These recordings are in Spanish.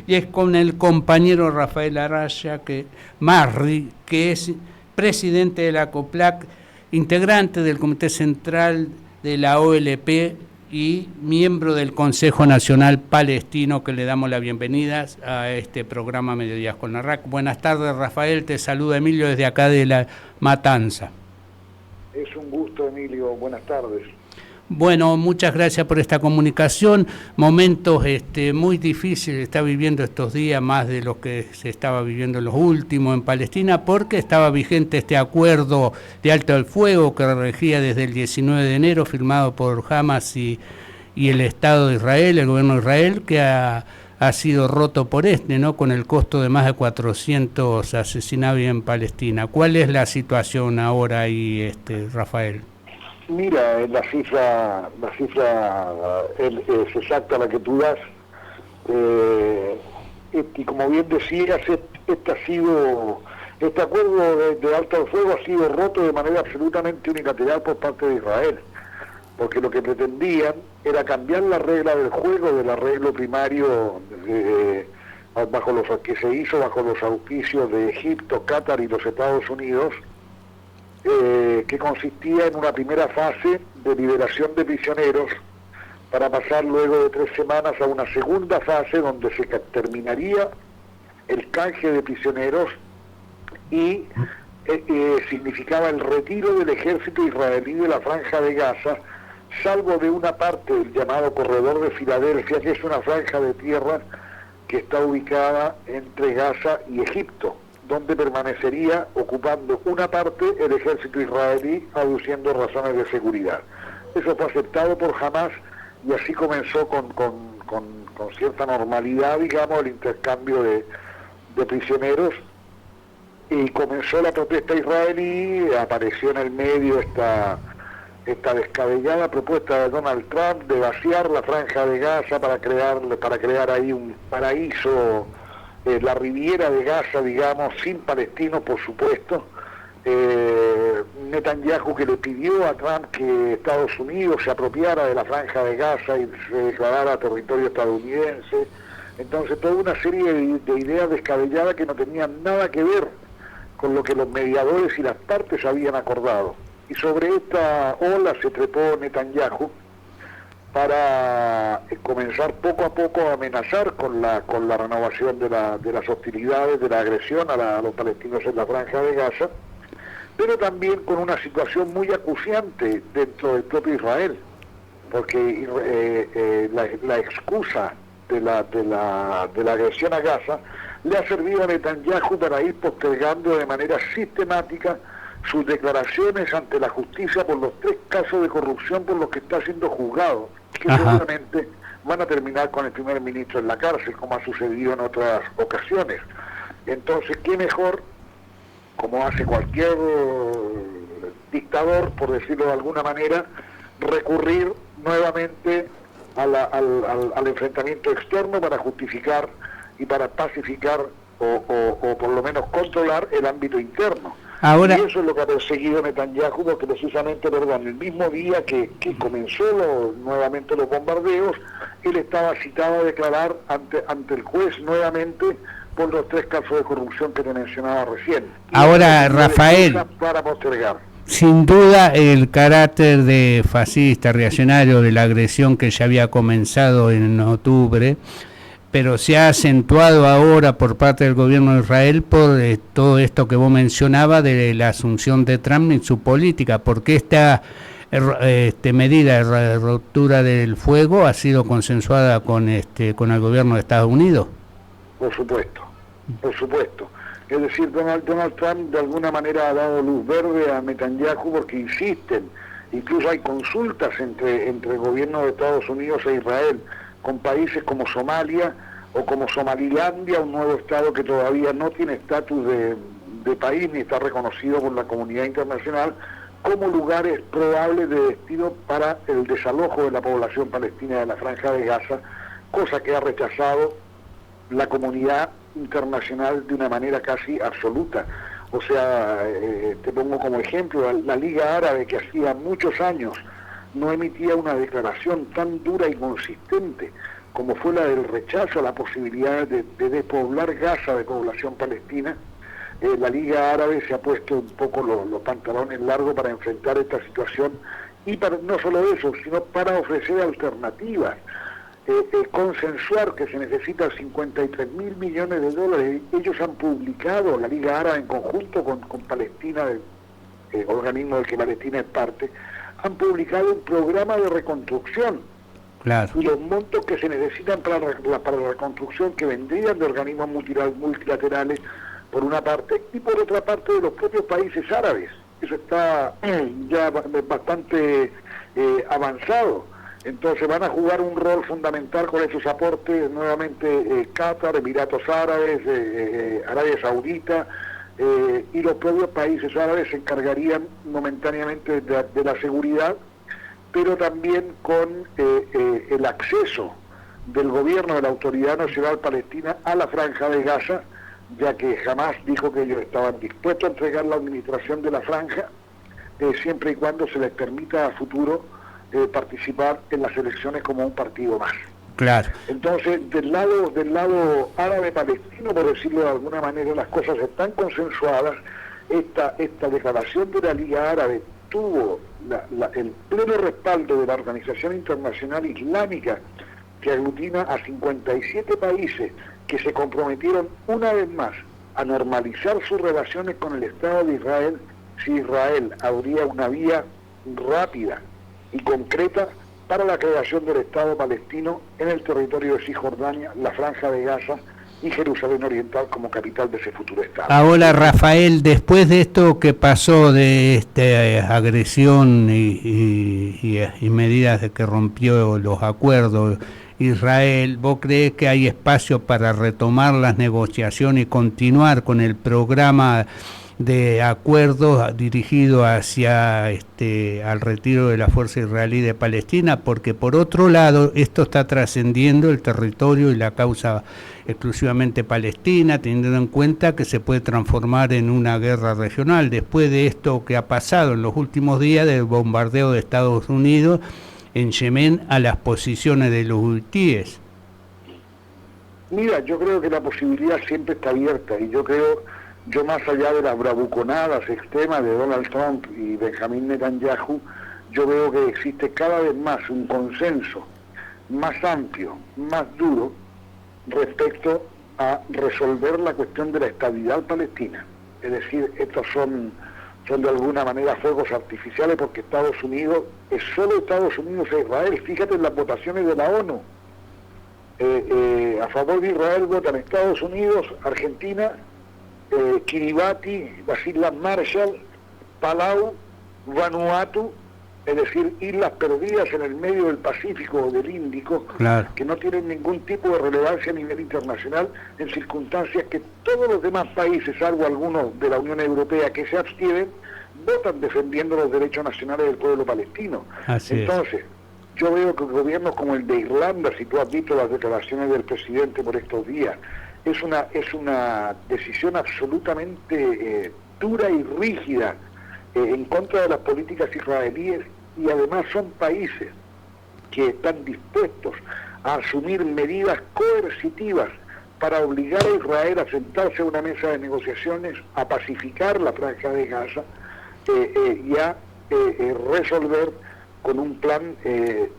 y es con el compañero Rafael Araya Marri, que es presidente de la COPLAC, integrante del Comité Central de la OLP y miembro del Consejo Nacional Palestino, que le damos la bienvenida a este programa Mediodías con la RAC. Buenas tardes, Rafael, te saluda Emilio desde acá de La Matanza. Es un gusto, Emilio, buenas tardes. Bueno, muchas gracias por esta comunicación. Momentos muy difíciles está viviendo estos días, más de lo que se estaba viviendo en los últimos en Palestina, porque estaba vigente este acuerdo de alto el fuego que regía desde el 19 de enero, firmado por Hamas y el Estado de Israel, el gobierno de Israel, que ha sido roto por ¿no? Con el costo de más de 400 asesinados en Palestina. ¿Cuál es la situación ahora ahí, Rafael? Mira, la cifra es exacta la que tú das, y como bien decías, este acuerdo de alto el fuego ha sido roto de manera absolutamente unilateral por parte de Israel, porque lo que pretendían era cambiar la regla del juego del arreglo primario que se hizo bajo los auspicios de Egipto, Qatar y los Estados Unidos, que consistía en una primera fase de liberación de prisioneros para pasar luego de 3 semanas a una segunda fase donde se terminaría el canje de prisioneros y significaba el retiro del ejército israelí de la Franja de Gaza, salvo de una parte del llamado Corredor de Filadelfia, que es una franja de tierra que está ubicada entre Gaza y Egipto, donde permanecería ocupando una parte el ejército israelí, aduciendo razones de seguridad. Eso fue aceptado por Hamas y así comenzó con cierta normalidad, digamos, el intercambio de prisioneros, y comenzó la protesta israelí. Apareció en el medio esta descabellada propuesta de Donald Trump de vaciar la Franja de Gaza para crear ahí un paraíso, la Riviera de Gaza, digamos, sin palestinos, por supuesto. Netanyahu, que le pidió a Trump que Estados Unidos se apropiara de la Franja de Gaza y se declarara territorio estadounidense. Entonces, toda una serie de ideas descabelladas que no tenían nada que ver con lo que los mediadores y las partes habían acordado. Y sobre esta ola se trepó Netanyahu para comenzar poco a poco a amenazar con la renovación de las hostilidades, de la agresión a los palestinos en la Franja de Gaza, pero también con una situación muy acuciante dentro del propio Israel, porque la excusa de la agresión a Gaza le ha servido a Netanyahu para ir postergando de manera sistemática sus declaraciones ante la justicia por los 3 casos de corrupción por los que está siendo juzgado, que seguramente van a terminar con el primer ministro en la cárcel, como ha sucedido en otras ocasiones. Entonces, ¿qué mejor, como hace cualquier dictador, por decirlo de alguna manera, recurrir nuevamente al enfrentamiento externo para justificar y para pacificar o por lo menos controlar el ámbito interno? Ahora, y eso es lo que ha perseguido Netanyahu, porque precisamente, el mismo día que comenzó nuevamente los bombardeos, él estaba citado a declarar ante el juez nuevamente por los 3 casos de corrupción que te mencionaba recién. Ahora, Rafael, para postergar. Sin duda el carácter de fascista, reaccionario de la agresión que ya había comenzado en octubre, pero se ha acentuado ahora por parte del gobierno de Israel por todo esto que vos mencionabas de la asunción de Trump en su política, porque esta medida de ruptura del fuego ha sido consensuada con el gobierno de Estados Unidos. Por supuesto. Es decir, Donald Trump de alguna manera ha dado luz verde a Netanyahu porque insisten, incluso hay consultas entre el gobierno de Estados Unidos e Israel, con países como Somalia o como Somalilandia, un nuevo estado que todavía no tiene estatus de país ni está reconocido por la comunidad internacional, como lugares probables de destino para el desalojo de la población palestina de la Franja de Gaza, cosa que ha rechazado la comunidad internacional de una manera casi absoluta. O sea, te pongo como ejemplo, la Liga Árabe, que hacía muchos años no emitía una declaración tan dura y consistente como fue la del rechazo a la posibilidad de despoblar Gaza de población palestina, la Liga Árabe se ha puesto un poco los pantalones largos para enfrentar esta situación y para, no solo eso, sino para ofrecer alternativas, consensuar que se necesitan 53.000 millones de dólares. Ellos han publicado, la Liga Árabe en conjunto con Palestina, el organismo del que Palestina es parte, han publicado un programa de reconstrucción. Claro. Y los montos que se necesitan para la reconstrucción, que vendrían de organismos multilaterales, por una parte, y por otra parte de los propios países árabes. Eso está ya bastante avanzado. Entonces van a jugar un rol fundamental con esos aportes, nuevamente Qatar, Emiratos Árabes, Arabia Saudita, y los propios países árabes se encargarían momentáneamente de la seguridad, pero también con el acceso del gobierno de la Autoridad Nacional Palestina a la Franja de Gaza, ya que jamás dijo que ellos estaban dispuestos a entregar la administración de la franja, siempre y cuando se les permita a futuro participar en las elecciones como un partido más. Claro. Entonces, del lado árabe palestino, por decirlo de alguna manera, las cosas están consensuadas. Esta declaración de la Liga Árabe tuvo el pleno respaldo de la Organización Internacional Islámica, que aglutina a 57 países que se comprometieron una vez más a normalizar sus relaciones con el Estado de Israel si Israel abría una vía rápida y concreta para la creación del Estado palestino en el territorio de Cisjordania, la Franja de Gaza y Jerusalén Oriental como capital de ese futuro Estado. Ahora, Rafael, después de esto que pasó, de esta agresión y medidas de que rompió los acuerdos Israel, ¿vos crees que hay espacio para retomar las negociaciones y continuar con el programa de acuerdos dirigido hacia al retiro de la fuerza israelí de Palestina? Porque por otro lado esto está trascendiendo el territorio y la causa exclusivamente palestina, teniendo en cuenta que se puede transformar en una guerra regional después de esto que ha pasado en los últimos días del bombardeo de Estados Unidos en Yemen a las posiciones de los hutíes. Mira, yo creo que la posibilidad siempre está abierta, y yo más allá de las bravuconadas extremas de Donald Trump y Benjamín Netanyahu, yo veo que existe cada vez más un consenso más amplio, más duro, respecto a resolver la cuestión de la estabilidad palestina. Es decir, estos son de alguna manera fuegos artificiales, porque Estados Unidos, es solo Estados Unidos e Israel. Fíjate en las votaciones de la ONU. A favor de Israel votan Estados Unidos, Argentina, Kiribati, las Islas Marshall, Palau, Vanuatu, es decir, islas perdidas en el medio del Pacífico o del Índico, claro, que no tienen ningún tipo de relevancia a nivel internacional, en circunstancias que todos los demás países, salvo algunos de la Unión Europea que se abstienen, votan defendiendo los derechos nacionales del pueblo palestino. Entonces, yo veo que gobiernos como el de Irlanda, si tú has visto las declaraciones del presidente por estos días, es una decisión absolutamente dura y rígida en contra de las políticas israelíes, y además son países que están dispuestos a asumir medidas coercitivas para obligar a Israel a sentarse a una mesa de negociaciones, a pacificar la Franja de Gaza y a resolver con un plan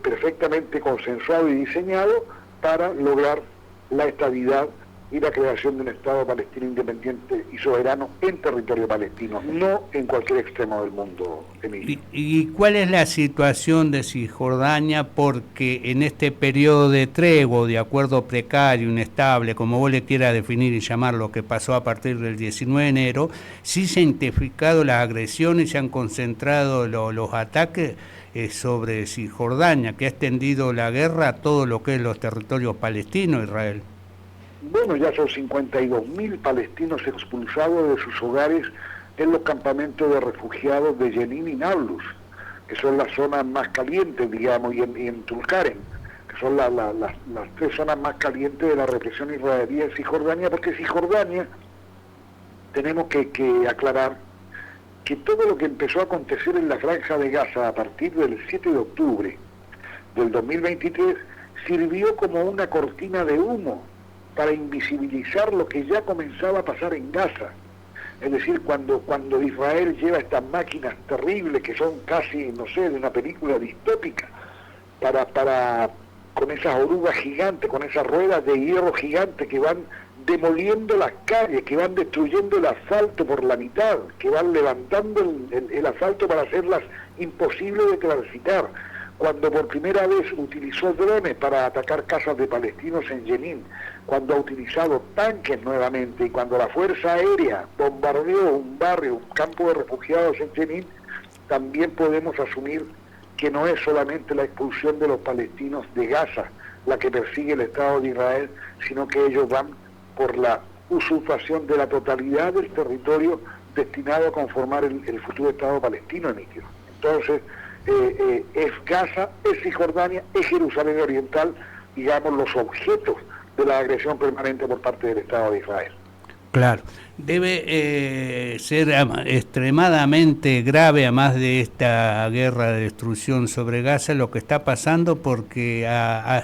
perfectamente consensuado y diseñado para lograr la estabilidad y la creación de un Estado palestino independiente y soberano en territorio palestino, no en cualquier extremo del mundo, Emilio. ¿Y cuál es la situación de Cisjordania? Porque en este periodo de tregua, de acuerdo precario, inestable, como vos le quieras definir y llamar lo que pasó a partir del 19 de enero, sí se han intensificado las agresiones y se han concentrado los ataques sobre Cisjordania, que ha extendido la guerra a todo lo que es los territorios palestinos, Israel. Bueno, ya son 52.000 palestinos expulsados de sus hogares en los campamentos de refugiados de Jenin y Nablus, que son las zonas más calientes, digamos, y en Tulkarem, que son las tres zonas más calientes de la represión israelí en Cisjordania, porque Cisjordania, tenemos que aclarar que todo lo que empezó a acontecer en la Franja de Gaza a partir del 7 de octubre del 2023 sirvió como una cortina de humo para invisibilizar lo que ya comenzaba a pasar en Gaza. Es decir, cuando Israel lleva estas máquinas terribles que son casi, no sé, de una película distópica, con esas orugas gigantes, con esas ruedas de hierro gigantes que van demoliendo las calles, que van destruyendo el asfalto por la mitad, que van levantando el asfalto para hacerlas imposibles de transitar. Cuando por primera vez utilizó drones para atacar casas de palestinos en Jenin, cuando ha utilizado tanques nuevamente, y cuando la Fuerza Aérea bombardeó un barrio, un campo de refugiados en Jenin, también podemos asumir que no es solamente la expulsión de los palestinos de Gaza la que persigue el Estado de Israel, sino que ellos van por la usurpación de la totalidad del territorio destinado a conformar el futuro Estado palestino, Emilio. Entonces, es Gaza, es Cisjordania, es Jerusalén Oriental, digamos, los objetos de la agresión permanente por parte del Estado de Israel. Claro, debe ser extremadamente grave, además de esta guerra de destrucción sobre Gaza, lo que está pasando, porque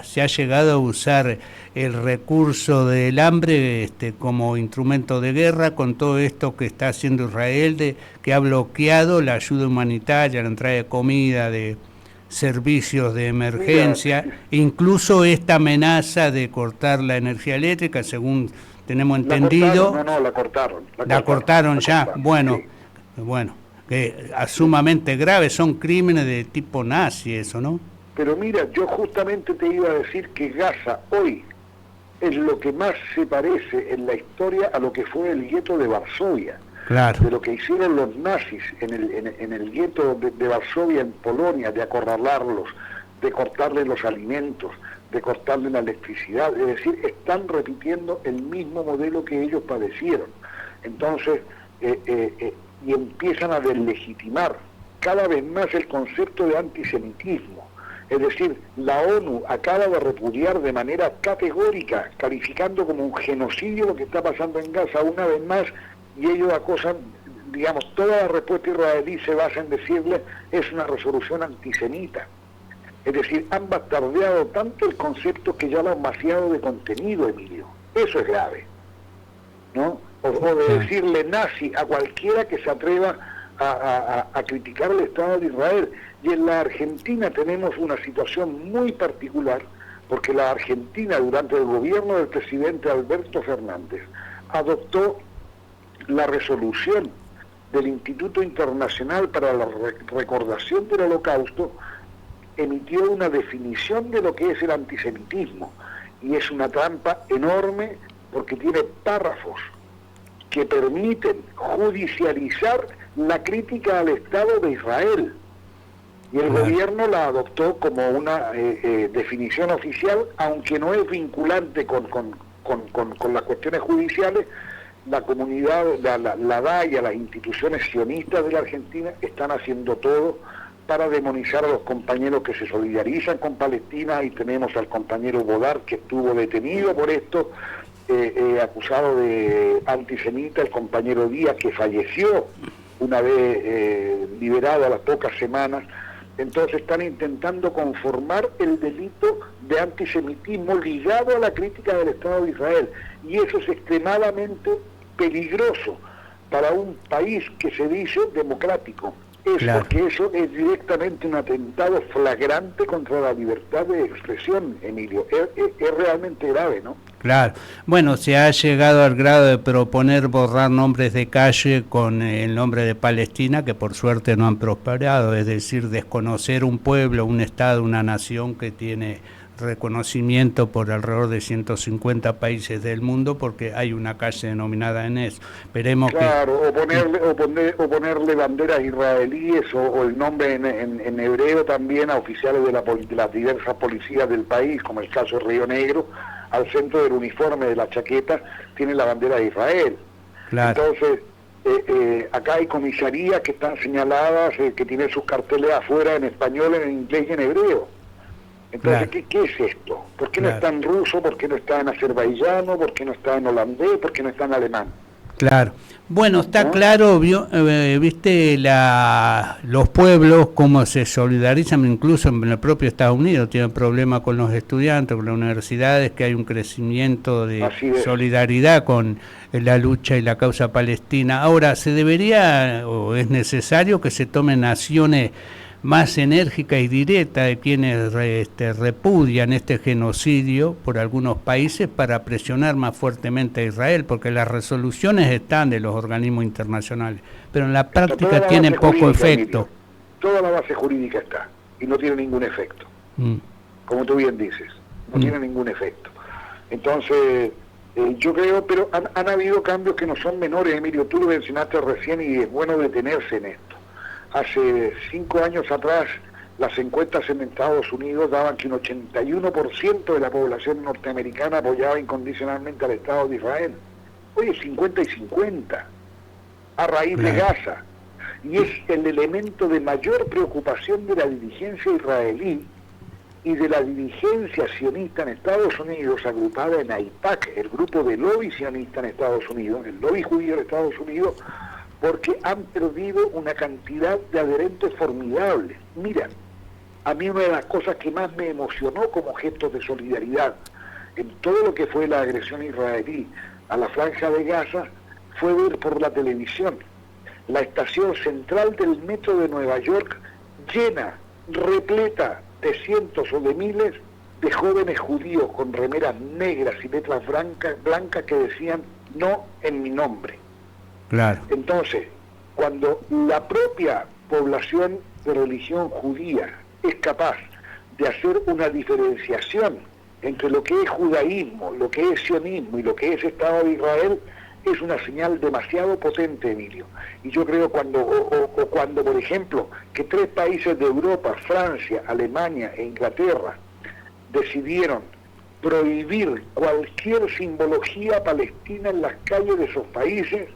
se ha llegado a usar el recurso del hambre como instrumento de guerra, con todo esto que está haciendo Israel, que ha bloqueado la ayuda humanitaria, la entrada de comida, de servicios de emergencia. Mira, incluso esta amenaza de cortar la energía eléctrica, según tenemos entendido. La cortaron ya. Bueno, que sumamente grave, son crímenes de tipo nazi eso, ¿no? Pero mira, yo justamente te iba a decir que Gaza hoy es lo que más se parece en la historia a lo que fue el gueto de Varsovia. Claro. De lo que hicieron los nazis en el gueto de Varsovia en Polonia, de acorralarlos, de cortarles los alimentos, de cortarle la electricidad. Es decir, están repitiendo el mismo modelo que ellos padecieron. Entonces, y empiezan a deslegitimar cada vez más el concepto de antisemitismo. Es decir, la ONU acaba de repudiar de manera categórica, calificando como un genocidio lo que está pasando en Gaza una vez más, y ellos acosan, digamos, toda la respuesta israelí se basa en decirle es una resolución antisemita. Es decir, han bastardeado tanto el concepto que ya lo han vaciado de contenido, Emilio. Eso es grave, ¿no? O de decirle nazi a cualquiera que se atreva a criticar el Estado de Israel. Y en la Argentina tenemos una situación muy particular, porque la Argentina, durante el gobierno del presidente Alberto Fernández, adoptó la resolución del Instituto Internacional para la Recordación del Holocausto, emitió una definición de lo que es el antisemitismo, y es una trampa enorme porque tiene párrafos que permiten judicializar la crítica al Estado de Israel, y el gobierno la adoptó como una definición oficial, aunque no es vinculante con las cuestiones judiciales. La comunidad, la DAIA, las instituciones sionistas de la Argentina están haciendo todo para demonizar a los compañeros que se solidarizan con Palestina, y tenemos al compañero Bodar, que estuvo detenido por esto, acusado de antisemita, el compañero Díaz, que falleció una vez liberado a las pocas semanas. Entonces están intentando conformar el delito de antisemitismo ligado a la crítica del Estado de Israel, y eso es extremadamente peligroso para un país que se dice democrático. Claro. Porque eso es directamente un atentado flagrante contra la libertad de expresión, Emilio. Es realmente grave, ¿no? Claro. Bueno, se ha llegado al grado de proponer borrar nombres de calle con el nombre de Palestina, que por suerte no han prosperado, es decir, desconocer un pueblo, un estado, una nación que tiene reconocimiento por alrededor de 150 países del mundo, porque hay una calle denominada en eso. Esperemos claro, que... o ponerle banderas israelíes o el nombre en hebreo también a oficiales de las diversas policías del país, como el caso de Río Negro. Al centro del uniforme de la chaqueta tiene la bandera de Israel. Claro. Entonces, acá hay comisarías que están señaladas, que tienen sus carteles afuera en español, en inglés y en hebreo. Entonces, claro. ¿qué es esto? ¿Por qué no está en ruso? ¿Por qué no está en azerbaiyano? ¿Por qué no está en holandés? ¿Por qué no está en alemán? Claro. Bueno, está ¿no? claro, viste los pueblos cómo se solidarizan, incluso en el propio Estados Unidos, tienen problemas con los estudiantes, con las universidades, que hay un crecimiento de Así es. solidaridad con la lucha y la causa palestina. Ahora, ¿se debería o es necesario que se tomen acciones más enérgica y directa de quienes repudian este genocidio por algunos países para presionar más fuertemente a Israel? Porque las resoluciones están de los organismos internacionales, pero en la práctica tienen poco efecto. Emilio, toda la base jurídica está y no tiene ningún efecto. Como tú bien dices, no tiene ningún efecto. Entonces, yo creo, pero han habido cambios que no son menores, Emilio. Tú lo mencionaste recién y es bueno detenerse en esto. Hace 5 años atrás, las encuestas en Estados Unidos daban que un 81% de la población norteamericana apoyaba incondicionalmente al Estado de Israel. Hoy es 50 y 50, a raíz de Gaza. Y es el elemento de mayor preocupación de la dirigencia israelí y de la dirigencia sionista en Estados Unidos, agrupada en AIPAC, el grupo de lobby sionista en Estados Unidos, el lobby judío de Estados Unidos, porque han perdido una cantidad de adherentes formidables. Mira, a mí una de las cosas que más me emocionó como gesto de solidaridad en todo lo que fue la agresión israelí a la franja de Gaza fue ver por la televisión la estación central del metro de Nueva York llena, repleta de cientos o de miles de jóvenes judíos con remeras negras y letras blancas que decían "no en mi nombre". Claro. Entonces, cuando la propia población de religión judía es capaz de hacer una diferenciación entre lo que es judaísmo, lo que es sionismo y lo que es Estado de Israel, es una señal demasiado potente, Emilio. Y yo creo cuando, por ejemplo, que 3 países de Europa, Francia, Alemania e Inglaterra, decidieron prohibir cualquier simbología palestina en las calles de esos países,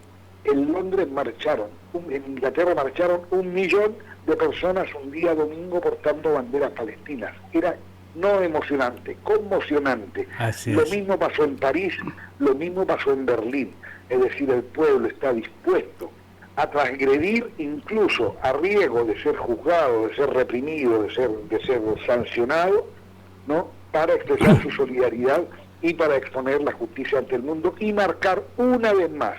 en Londres marcharon, en Inglaterra marcharon 1 millón de personas un día domingo portando banderas palestinas. Era no emocionante, conmocionante. Lo mismo pasó en París, lo mismo pasó en Berlín. Es decir, el pueblo está dispuesto a transgredir incluso a riesgo de ser juzgado, de ser reprimido, de ser sancionado, ¿no?, para expresar su solidaridad y para exponer la justicia ante el mundo y marcar una vez más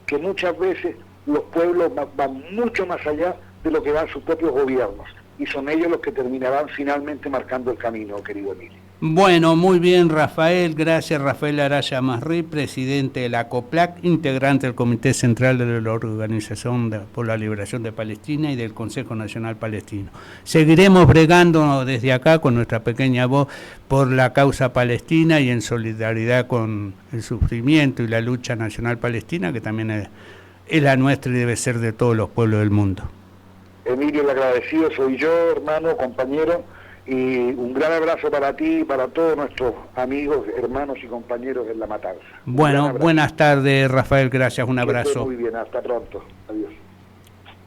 que muchas veces los pueblos van mucho más allá de lo que van sus propios gobiernos, y son ellos los que terminarán finalmente marcando el camino, querido Emilio. Bueno, muy bien, Rafael. Gracias, Rafael Araya Masri, presidente de la COPLAC, integrante del Comité Central de la Organización por la Liberación de Palestina y del Consejo Nacional Palestino. Seguiremos bregando desde acá con nuestra pequeña voz por la causa palestina y en solidaridad con el sufrimiento y la lucha nacional palestina, que también es la nuestra y debe ser de todos los pueblos del mundo. Emilio, el agradecido soy yo, hermano, compañero, y un gran abrazo para ti y para todos nuestros amigos, hermanos y compañeros en La Matanza. Bueno, buenas tardes, Rafael, gracias, un abrazo. Muy bien, hasta pronto, adiós.